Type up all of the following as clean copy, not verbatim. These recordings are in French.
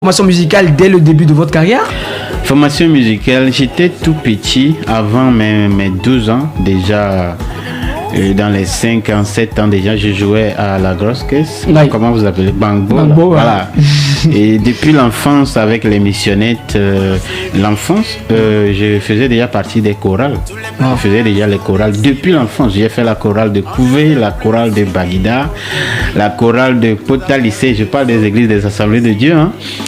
Formation musicale dès le début de votre carrière? Formation musicale, j'étais tout petit, avant mes 12 ans, déjà dans les 5 ans, 7 ans déjà, je jouais à la grosse caisse. Oui. Comment vous appelez? Bangbo. Voilà. Et depuis l'enfance, avec les missionnettes, je faisais déjà partie des chorales. Je faisais déjà les chorales. Depuis l'enfance, j'ai fait la chorale de Couvé, la chorale de Baguida, la chorale de Pota Lycée. Je parle des églises des Assemblées de Dieu.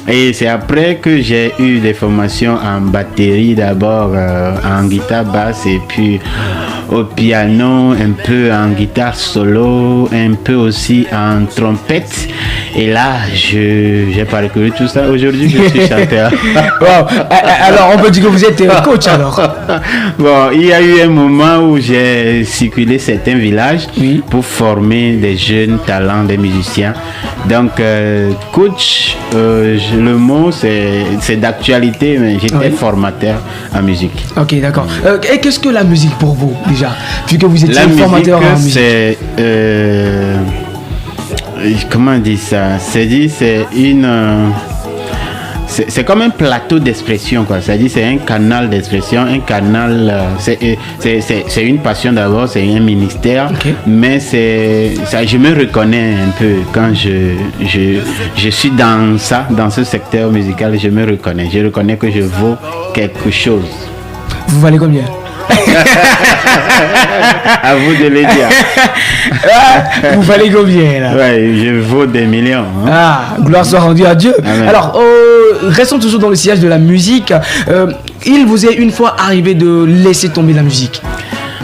Et c'est après que j'ai eu des formations en batterie d'abord, en guitare basse et puis au piano, un peu en guitare solo, un peu aussi en trompette. Et là, j'ai parcouru tout ça. Aujourd'hui, je suis chanteur. Wow. Alors, on peut dire que vous êtes coach alors? Bon, il y a eu un moment où j'ai circulé certains villages pour former des jeunes talents, des musiciens. Donc, coach, le mot c'est d'actualité, mais j'étais formateur en musique. Ok, d'accord. Et qu'est-ce que la musique pour vous déjà? Vu que vous étiez formateur en musique. C'est comment on dit ça? C'est comme un plateau d'expression, quoi. C'est-à-dire c'est un canal d'expression, un canal. C'est une passion d'abord, c'est un ministère, mais ça, je me reconnais un peu quand je suis dans ce secteur musical. Je me reconnais. Je reconnais que je vaux quelque chose. Vous valez combien? À vous de le dire. Vous valez combien là? Ouais, je vaux des millions. Gloire soit rendue à Dieu. Amen. Alors, restons toujours dans le sillage de la musique. Il vous est une fois arrivé de laisser tomber la musique?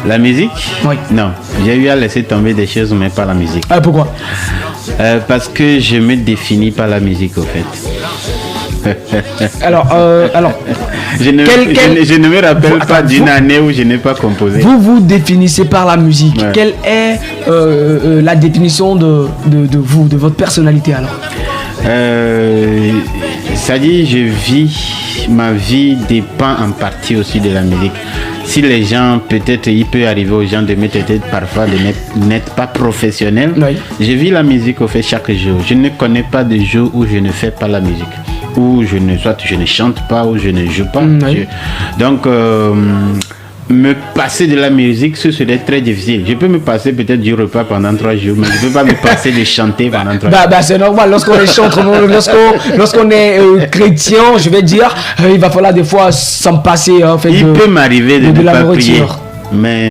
La musique? Oui. Non, j'ai eu à laisser tomber des choses, mais pas la musique. Pourquoi? Parce que je me définis par la musique, au fait. Alors, je ne me rappelle pas d'une année où je n'ai pas composé. Vous vous définissez par la musique. Ouais. Quelle est la définition de vous, de votre personnalité alors? Ça dit, ma vie dépend en partie aussi de la musique. Si les gens, peut-être, il peut arriver aux gens de me traiter parfois de n'être pas professionnel. Oui. Je vis la musique au fait chaque jour. Je ne connais pas de jour où je ne fais pas la musique. Où soit je ne chante pas, ou je ne joue pas. Oui. Donc, me passer de la musique, ce serait très difficile. Je peux me passer peut-être du repas pendant 3 jours, mais je ne peux pas me passer de chanter pendant 3 jours. C'est normal, lorsqu'on est chanteur, lorsqu'on est chrétien, je vais dire, il va falloir des fois s'en passer. Il peut m'arriver de ne pas prier, mais